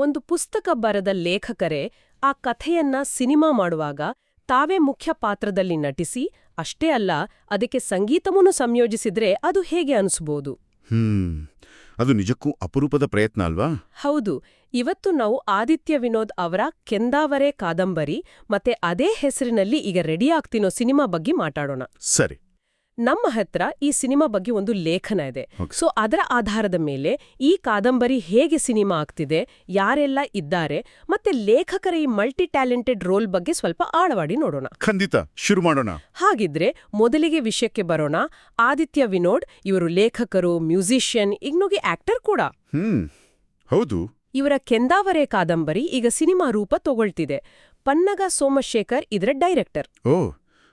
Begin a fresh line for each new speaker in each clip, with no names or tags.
ಒಂದು ಪುಸ್ತಕ ಬರೆದ ಲೇಖಕರೇ ಆ ಕಥೆಯನ್ನ ಸಿನಿಮಾ ಮಾಡುವಾಗ ತಾವೇ ಮುಖ್ಯ ಪಾತ್ರದಲ್ಲಿ ನಟಿಸಿ ಅಷ್ಟೇ ಅಲ್ಲ ಅದಕ್ಕೆ ಸಂಗೀತವನ್ನೂ ಸಂಯೋಜಿಸಿದ್ರೆ ಅದು ಹೇಗೆ ಅನಿಸ್ಬೋದು?
ಅದು ನಿಜಕ್ಕೂ ಅಪರೂಪದ ಪ್ರಯತ್ನ ಅಲ್ವಾ?
ಹೌದು. ಇವತ್ತು ನಾವು ಆದಿತ್ಯ ವಿನೋದ್ ಅವರ ಕೆಂದಾವರೆ ಕಾದಂಬರಿ ಮತ್ತೆ ಅದೇ ಹೆಸರಿನಲ್ಲಿ ಈಗ ರೆಡಿ ಆಗ್ತಿನೋ ಸಿನಿಮಾ ಬಗ್ಗೆ ಮಾತಾಡೋಣ.
ಸರಿ.
ನಮ್ಮ ಹತ್ರ ಈ ಸಿನಿಮಾ ಬಗ್ಗೆ ಒಂದು ಲೇಖನ ಇದೆ. ಸೊ ಅದರ ಆಧಾರದ ಮೇಲೆ ಈ ಕಾದಂಬರಿ ಹೇಗೆ ಸಿನಿಮಾ ಆಗ್ತಿದೆ, ಯಾರೆಲ್ಲ ಇದ್ದಾರೆ, ಮತ್ತೆ ಲೇಖಕರ ಈ ಮಲ್ಟಿ ಟ್ಯಾಲೆಂಟೆಡ್ ರೋಲ್ ಬಗ್ಗೆ ಸ್ವಲ್ಪ ಆಳವಾಡಿ ನೋಡೋಣ.
ಖಂಡಿತ, ಶುರು ಮಾಡೋಣ.
ಹಾಗಿದ್ರೆ ಮೊದಲಿಗೆ ವಿಷಯಕ್ಕೆ ಬರೋಣ. ಆದಿತ್ಯ ವಿನೋದ್ ಇವರು ಲೇಖಕರು, ಮ್ಯೂಸಿಷಿಯನ್, ಈಗ್ನೋಗಿ ಆಕ್ಟರ್ ಕೂಡ.
ಹೌದು.
ಇವರ ಕೆಂದಾವರೆ ಕಾದಂಬರಿ ಈಗ ಸಿನಿಮಾ ರೂಪ ತಗೊಳ್ತಿದೆ. ಪನ್ನಗ ಸೋಮಶೇಖರ್ ಇದರ ಡೈರೆಕ್ಟರ್.
ಓ,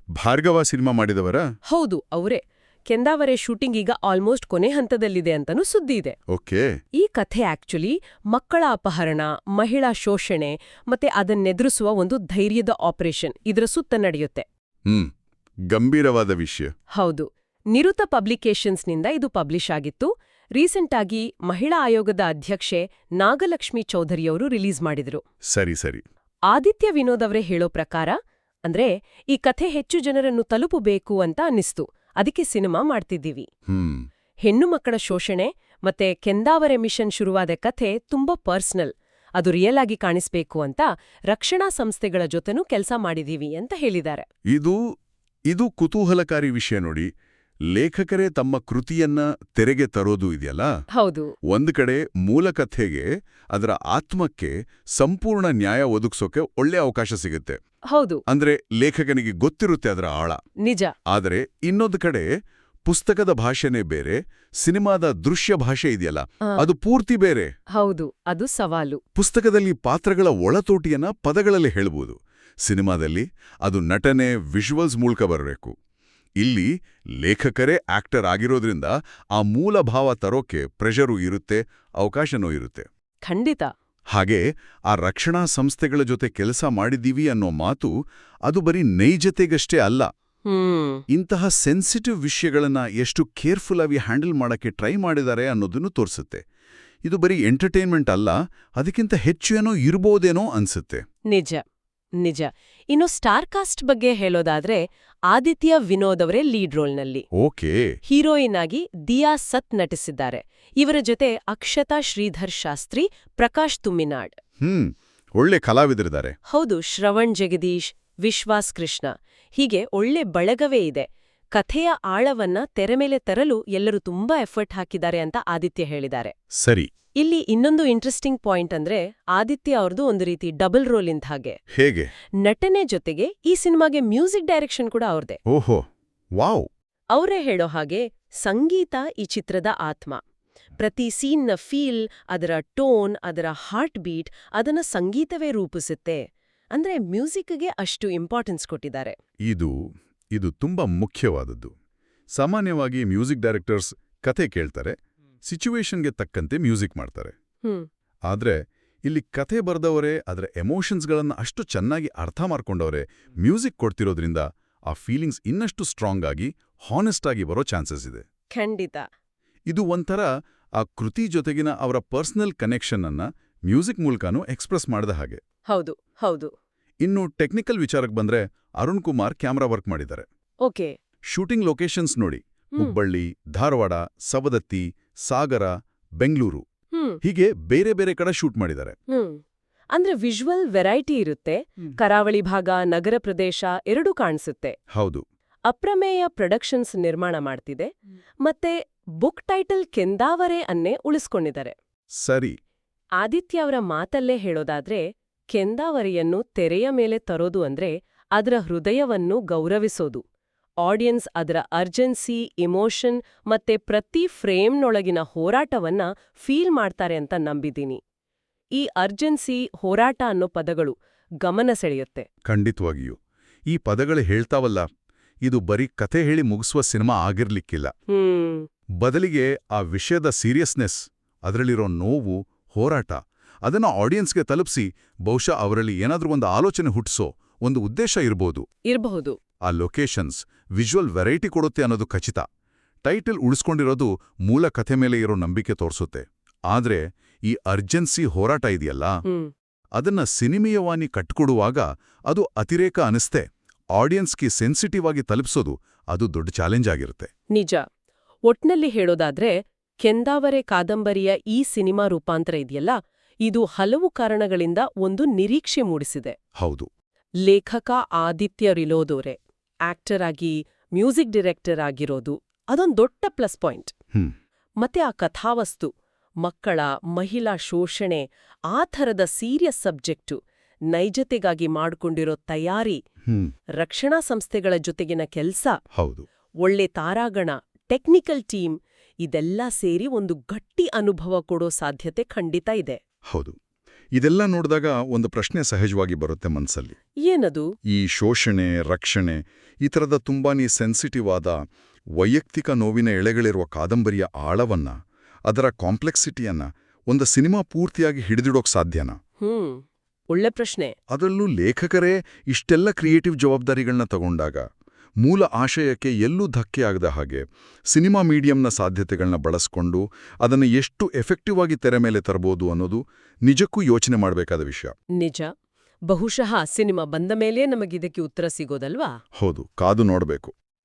ಭಾರ್ಗವ ಸಿನಿಮಾ ಮಾಡಿದವರ?
ಹೌದು, ಅವರೇ. ಕೆಂದಾವರೆ ಶೂಟಿಂಗ್ ಈಗ ಆಲ್ಮೋಸ್ಟ್ ಕೊನೆ ಹಂತದಲ್ಲಿದೆ ಅಂತನೂ ಸುದ್ದಿ ಇದೆ.
ಓಕೆ.
ಈ ಕಥೆ ಆಕ್ಚುಲಿ ಮಕ್ಕಳ ಅಪಹರಣ, ಮಹಿಳಾ ಶೋಷಣೆ ಮತ್ತೆ ಅದನ್ನೆದುರಿಸುವ ಒಂದು ಧೈರ್ಯದ ಆಪರೇಷನ್ ಇದರ ಸುತ್ತ ನಡೆಯುತ್ತೆ.
ಗಂಭೀರವಾದ ವಿಷಯ.
ಹೌದು. ನಿರುತ ಪಬ್ಲಿಕೇಶನ್ಸ್ನಿಂದ ಇದು ಪಬ್ಲಿಷ್ ಆಗಿತ್ತು. ರೀಸೆಂಟ್ ಆಗಿ ಮಹಿಳಾ ಆಯೋಗದ ಅಧ್ಯಕ್ಷೆ ನಾಗಲಕ್ಷ್ಮಿ ಚೌಧರಿಯವರು ರಿಲೀಸ್ ಮಾಡಿದ್ರು.
ಸರಿ ಸರಿ.
ಆದಿತ್ಯ ವಿನೋದ್ ಅವರೇ ಹೇಳೋ ಪ್ರಕಾರ ಅಂದ್ರೆ ಈ ಕಥೆ ಹೆಚ್ಚು ಜನರನ್ನು ತಲುಪಬೇಕು ಅಂತ ಅನ್ನಿಸ್ತು. ಅದಕ್ಕೆ ಸಿನಿಮಾ ಮಾಡ್ತಿದ್ದೀವಿ. ಹೆಣ್ಣು ಮಕ್ಕಳ ಶೋಷಣೆ ಮತ್ತೆ ಕೆಂದಾವರೆ ಮಿಷನ್ ಶುರುವಾದ ಕಥೆ ತುಂಬಾ ಪರ್ಸನಲ್. ಅದು ರಿಯಲ್ ಆಗಿ ಕಾಣಿಸ್ಬೇಕು ಅಂತ ರಕ್ಷಣಾ ಸಂಸ್ಥೆಗಳ ಜೊತೆನೂ ಕೆಲಸ ಮಾಡಿದೀವಿ ಅಂತ ಹೇಳಿದ್ದಾರೆ.
ಇದು ಕುತೂಹಲಕಾರಿ ವಿಷಯ ನೋಡಿ. ಲೇಖಕರೇ ತಮ್ಮ ಕೃತಿಯನ್ನ ತೆರೆಗೆ ತರೋದು ಇದೆಯಲ್ಲ.
ಹೌದು.
ಒಂದು ಕಡೆ ಮೂಲ ಕಥೆಗೆ, ಅದರ ಆತ್ಮಕ್ಕೆ ಸಂಪೂರ್ಣ ನ್ಯಾಯ ಒದಗಿಸೋಕೆ ಒಳ್ಳೆ ಅವಕಾಶ ಸಿಗುತ್ತೆ.
ಹೌದು.
ಅಂದ್ರೆ ಲೇಖಕನಿಗೆ ಗೊತ್ತಿರುತ್ತೆ ಅದರ ಆಳ.
ನಿಜ.
ಆದರೆ ಇನ್ನೊಂದು ಕಡೆ ಪುಸ್ತಕದ ಭಾಷೆನೇ ಬೇರೆ, ಸಿನಿಮಾದ ದೃಶ್ಯ ಭಾಷೆ ಇದೆಯಲ್ಲ, ಅದು ಪೂರ್ತಿ ಬೇರೆ.
ಹೌದು, ಅದು ಸವಾಲು.
ಪುಸ್ತಕದಲ್ಲಿ ಪಾತ್ರಗಳ ಒಳತೋಟಿಯನ್ನ ಪದಗಳಲ್ಲಿ ಹೇಳ್ಬೋದು. ಸಿನಿಮಾದಲ್ಲಿ ಅದು ನಟನೆ, ವಿಜುವಲ್ಸ್ ಮೂಲಕ ಬರಬೇಕು. ಇಲ್ಲಿ ಲೇಖಕರೇ ಆಕ್ಟರ್ ಆಗಿರೋದ್ರಿಂದ ಆ ಮೂಲ ಭಾವ ತರೋಕೆ ಪ್ರೆಷರೂ ಇರುತ್ತೆ, ಅವಕಾಶನೂ ಇರುತ್ತೆ.
ಖಂಡಿತ.
ಹಾಗೆ ಆ ರಕ್ಷಣಾ ಸಂಸ್ಥೆಗಳ ಜೊತೆ ಕೆಲಸ ಮಾಡಿದೀವಿ ಅನ್ನೋ ಮಾತು ಅದು ಬರೀ ನೈಜತೆಗಷ್ಟೇ ಅಲ್ಲ. ಇಂತಹ ಸೆನ್ಸಿಟಿವ್ ವಿಷಯಗಳನ್ನ ಎಷ್ಟು ಕೇರ್ಫುಲ್ ಆಗಿ ಹ್ಯಾಂಡಲ್ ಮಾಡಕ್ಕೆ ಟ್ರೈ ಮಾಡಿದ್ದಾರೆ ಅನ್ನೋದನ್ನು ತೋರಿಸುತ್ತೆ. ಇದು ಬರೀ ಎಂಟರ್ಟೈನ್ಮೆಂಟ್ ಅಲ್ಲ, ಅದಕ್ಕಿಂತ ಹೆಚ್ಚು ಏನೋ ಇರ್ಬೋದೇನೋ ಅನ್ಸುತ್ತೆ.
ನಿಜ ನಿಜ. ಇನ್ನು ಸ್ಟಾರ್ ಕಾಸ್ಟ್ ಬಗ್ಗೆ ಹೇಳೋದಾದ್ರೆ ಆದಿತ್ಯ ವಿನೋದ್ ಅವರೇ ಲೀಡ್ ರೋಲ್ನಲ್ಲಿ.
ಓಕೆ.
ಹೀರೋಯಿನ್ ಆಗಿ ದಿಯಾ ಸತ್ ನಟಿಸಿದ್ದಾರೆ. ಇವರ ಜೊತೆ ಅಕ್ಷತಾ ಶ್ರೀಧರ್ ಶಾಸ್ತ್ರಿ, ಪ್ರಕಾಶ್ ತುಮ್ಮಿನಾಡ್.
ಒಳ್ಳೆ ಕಲಾವಿದರಿದ್ದಾರೆ.
ಹೌದು. ಶ್ರವಣ್ ಜಗದೀಶ್, ವಿಶ್ವಾಸ್ ಕೃಷ್ಣ, ಹೀಗೆ ಒಳ್ಳೆ ಬಳಗವೇ ಇದೆ. ಕಥೆಯ ಆಳವನ್ನ ತೆರೆಮೇಲೆ ತರಲು ಎಲ್ಲರೂ ತುಂಬಾ ಎಫರ್ಟ್ ಹಾಕಿದ್ದಾರೆ ಅಂತ ಆದಿತ್ಯ ಹೇಳಿದ್ದಾರೆ.
ಸರಿ.
ಇಲ್ಲಿ ಇನ್ನೊಂದು ಇಂಟ್ರೆಸ್ಟಿಂಗ್ ಪಾಯಿಂಟ್ ಅಂದ್ರೆ ಆದಿತ್ಯ ಅವ್ರದ್ದು ಒಂದು ರೀತಿ ಡಬಲ್ ರೋಲ್ ಇಂತ ಹಾಗೆ.
ಹೇಗೆ?
ನಟನೆ ಜೊತೆಗೆ ಈ ಸಿನಿಮಾಗೆ ಮ್ಯೂಸಿಕ್ ಡೈರೆಕ್ಷನ್ ಕೂಡ ಅವ್ರದೇ.
ಓಹೋ, ವಾವ್.
ಅವರೇ ಹೇಳೋ ಹಾಗೆ ಸಂಗೀತ ಈ ಚಿತ್ರದ ಆತ್ಮ. ಪ್ರತಿ ಸೀನ್ನ ಫೀಲ್, ಅದರ ಟೋನ್, ಅದರ ಹಾರ್ಟ್ ಬೀಟ್ ಅದನ್ನ ಸಂಗೀತವೇ ರೂಪಿಸುತ್ತೆ. ಅಂದ್ರೆ ಮ್ಯೂಸಿಕ್ಗೆ ಅಷ್ಟು ಇಂಪಾರ್ಟೆನ್ಸ್ ಕೊಟ್ಟಿದ್ದಾರೆ.
ಇದು ತುಂಬಾ ಮುಖ್ಯವಾದದ್ದು. ಸಾಮಾನ್ಯವಾಗಿ ಮ್ಯೂಸಿಕ್ ಡೈರೆಕ್ಟರ್ಸ್ ಕಥೆ ಕೇಳ್ತಾರೆ, ಸಿಚುವೇಶನ್ಗೆ ತಕ್ಕಂತೆ ಮ್ಯೂಸಿಕ್ ಮಾಡ್ತಾರೆ. ಆದ್ರೆ ಇಲ್ಲಿ ಕಥೆ ಬರೆದವರೇ ಅದರ ಎಮೋಷನ್ಸ್ಗಳನ್ನ ಅಷ್ಟು ಚೆನ್ನಾಗಿ ಅರ್ಥ ಮಾಡ್ಕೊಂಡವರೇ ಮ್ಯೂಸಿಕ್ ಕೊಡ್ತಿರೋದ್ರಿಂದ ಆ ಫೀಲಿಂಗ್ಸ್ ಇನ್ನಷ್ಟು ಸ್ಟ್ರಾಂಗ್ ಆಗಿ, ಹಾನೆಸ್ಟ್ ಆಗಿ ಬರೋ ಚಾನ್ಸಸ್ ಇದೆ.
ಖಂಡಿತ.
ಇದು ಒಂಥರ ಆ ಕೃತಿ ಜೊತೆಗಿನ ಅವರ ಪರ್ಸನಲ್ ಕನೆಕ್ಷನ್ ಅನ್ನ ಮ್ಯೂಸಿಕ್ ಮೂಲಕನೂ ಎಕ್ಸ್ಪ್ರೆಸ್ ಮಾಡಿದ ಹಾಗೆ.
ಹೌದು ಹೌದು.
ಇನ್ನು ಟೆಕ್ನಿಕಲ್ ವಿಚಾರಕ್ಕೆ ಬಂದ್ರೆ ಅರುಣ್ ಕುಮಾರ್ ಕ್ಯಾಮ್ರಾ ವರ್ಕ್ ಮಾಡಿದ್ದಾರೆ.
ಓಕೆ.
ಶೂಟಿಂಗ್ ಲೊಕೇಶನ್ಸ್ ನೋಡಿ, ಹುಬ್ಬಳ್ಳಿ, ಧಾರವಾಡ, ಸವದತ್ತಿ, ಸಾಗರ, ಬೆಂಗಳೂರು, ಹೀಗೆ ಬೇರೆ ಬೇರೆ ಕಡೆ ಶೂಟ್ ಮಾಡಿದ್ದಾರೆ.
ಅಂದ್ರೆ ವಿಜುವಲ್ ವೆರೈಟಿ ಇರುತ್ತೆ. ಕರಾವಳಿ ಭಾಗ, ನಗರ ಪ್ರದೇಶ ಎರಡೂ ಕಾಣಿಸುತ್ತೆ.
ಹೌದು.
ಅಪ್ರಮೇಯ ಪ್ರೊಡಕ್ಷನ್ಸ್ ನಿರ್ಮಾಣ ಮಾಡ್ತಿದೆ. ಮತ್ತೆ ಬುಕ್ ಟೈಟಲ್ ಕೆಂದಾವರೆ ಅನ್ನೇ ಉಳಿಸ್ಕೊಂಡಿದ್ದಾರೆ.
ಸರಿ.
ಆದಿತ್ಯ ಅವರ ಮಾತಲ್ಲೇ ಹೇಳೋದಾದ್ರೆ ಕೆಂದಾವರೆಯನ್ನು ತೆರೆಯ ಮೇಲೆ ತರೋದು ಅಂದ್ರೆ ಅದರ ಹೃದಯವನ್ನು ಗೌರವಿಸೋದು. ಆಡಿಯನ್ಸ್ ಅದರ ಅರ್ಜೆನ್ಸಿ, ಇಮೋಷನ್ ಮತ್ತೆ ಪ್ರತಿ ಫ್ರೇಮ್ನೊಳಗಿನ ಹೋರಾಟವನ್ನ ಫೀಲ್ ಮಾಡ್ತಾರೆ ಅಂತ ನಂಬಿದ್ದೀನಿ. ಈ ಅರ್ಜೆನ್ಸಿ, ಹೋರಾಟ ಅನ್ನೋ ಪದಗಳು ಗಮನ ಸೆಳೆಯುತ್ತೆ.
ಖಂಡಿತವಾಗಿಯೂ. ಈ ಪದಗಳು ಹೇಳ್ತಾವಲ್ಲ, ಇದು ಬರೀ ಕಥೆ ಹೇಳಿ ಮುಗಿಸುವ ಸಿನಿಮಾ ಆಗಿರ್ಲಿಕ್ಕಿಲ್ಲ. ಬದಲಿಗೆ ಆ ವಿಷಯದ ಸೀರಿಯಸ್ನೆಸ್, ಅದರಲ್ಲಿರೋ ನೋವು, ಹೋರಾಟ ಅದನ್ನ ಆಡಿಯನ್ಸ್ಗೆ ತಲುಪಿಸಿ ಬಹುಶಃ ಅವರಲ್ಲಿ ಏನಾದ್ರೂ ಒಂದು ಆಲೋಚನೆ ಹುಟ್ಟಿಸೋ ಒಂದು ಉದ್ದೇಶ ಇರಬಹುದು. ಆ ಲೊಕೇಶನ್ಸ್, ವಿಜುವಲ್ ವೆರೈಟಿ ಕೊಡುತ್ತೆ ಅನ್ನೋದು ಖಚಿತ. ಟೈಟಲ್ ಉಳಿಸ್ಕೊಂಡಿರೋದು ಮೂಲ ಕಥೆ ಮೇಲೆ ಇರೋ ನಂಬಿಕೆ ತೋರಿಸುತ್ತೆ. ಆದ್ರೆ ಈ ಅರ್ಜೆನ್ಸಿ ಹೋರಾಟ ಇದೆಯಲ್ಲ
ಹ್ಮ್
ಅದನ್ನ ಸಿನಿಮೀಯವಾಗಿ ಕಟ್ಕೊಡುವಾಗ ಅದು ಅತಿರೇಕ ಅನಿಸ್ತೆ ಆಡಿಯನ್ಸ್ಗೆ ಸೆನ್ಸಿಟಿವ್ ಆಗಿ ತಲುಪಿಸೋದು ಅದು ದೊಡ್ಡ ಚಾಲೆಂಜ್ ಆಗಿರುತ್ತೆ.
ನಿಜ. ಒಟ್ನಲ್ಲಿ ಹೇಳೋದಾದ್ರೆ ಕೆಂದಾವರೆ ಕಾದಂಬರಿಯ ಈ ಸಿನಿಮಾ ರೂಪಾಂತರ ಇದೆಯಲ್ಲ, ಇದು ಹಲವು ಕಾರಣಗಳಿಂದ ಒಂದು ನಿರೀಕ್ಷೆ ಮೂಡಿಸಿದೆ.
ಹೌದು.
ಲೇಖಕ ಆದಿತ್ಯ ರಿಲೋದೋರೆ ಆಕ್ಟರ್ ಆಗಿ ಮ್ಯೂಸಿಕ್ ಡೈರೆಕ್ಟರ್ ಆಗಿರೋದು ಅದೊಂದು ದೊಡ್ಡ ಪ್ಲಸ್ ಪಾಯಿಂಟ್. ಮತ್ತೆ ಆ ಕಥಾವಸ್ತು ಮಕ್ಕಳ ಮಹಿಳಾ ಶೋಷಣೆ ಆ ಥರದ ಸೀರಿಯಸ್ ಸಬ್ಜೆಕ್ಟು ನೈಜತೆಗಾಗಿ ಮಾಡ್ಕೊಂಡಿರೋ ತಯಾರಿ, ರಕ್ಷಣಾ ಸಂಸ್ಥೆಗಳ ಜೊತೆಗಿನ ಕೆಲ್ಸ,
ಹೌದು,
ಒಳ್ಳೆ ತಾರಾಗಣ, ಟೆಕ್ನಿಕಲ್ ಟೀಮ್ ಇದೆಲ್ಲ ಸೇರಿ ಒಂದು ಗಟ್ಟಿ ಅನುಭವ ಕೊಡೋ ಸಾಧ್ಯತೆ ಖಂಡಿತ ಇದೆ.
ಹೌದು. ಇದೆಲ್ಲ ನೋಡಿದಾಗ ಒಂದು ಪ್ರಶ್ನೆ ಸಹಜವಾಗಿ ಬರುತ್ತೆ ಮನಸ್ಸಲ್ಲಿ.
ಏನದು?
ಈ ಶೋಷಣೆ, ರಕ್ಷಣೆ ಈ ಥರದ ತುಂಬಾನೇ ಸೆನ್ಸಿಟಿವ್ ಆದ ವೈಯಕ್ತಿಕ ನೋವಿನ ಎಳೆಗಳಿರುವ ಕಾದಂಬರಿಯ ಆಳವನ್ನ, ಅದರ ಕಾಂಪ್ಲೆಕ್ಸಿಟಿಯನ್ನ ಒಂದು ಸಿನಿಮಾ ಪೂರ್ತಿಯಾಗಿ ಹಿಡಿದಿಡೋಕ್ ಸಾಧ್ಯನಾ?
ಒಳ್ಳೆ ಪ್ರಶ್ನೆ.
ಅದರಲ್ಲೂ ಲೇಖಕರೇ ಇಷ್ಟೆಲ್ಲ ಕ್ರಿಯೇಟಿವ್ ಜವಾಬ್ದಾರಿಗಳನ್ನ ತಗೊಂಡಾಗ ಮೂಲ ಆಶಯಕ್ಕೆ ಎಲ್ಲೂ ಧಕ್ಕೆ ಆಗದ ಹಾಗೆ ಸಿನಿಮಾ ಮೀಡಿಯಂನ ಸಾಧ್ಯತೆಗಳನ್ನ ಬಳಸ್ಕೊಂಡು ಅದನ್ನು ಎಷ್ಟು ಎಫೆಕ್ಟಿವ್ ಆಗಿ ತೆರೆ ಮೇಲೆ ತರಬಹುದು ಅನ್ನೋದು ನಿಜಕ್ಕೂ ಯೋಚನೆ ಮಾಡಬೇಕಾದ ವಿಷಯ.
ನಿಜ. ಬಹುಶಃ ಸಿನಿಮಾ ಬಂದ ಮೇಲೇ ನಮಗಿದಕ್ಕೆ ಉತ್ತರ ಸಿಗೋದಲ್ವಾ?
ಹೌದು, ಕಾದು ನೋಡಬೇಕು.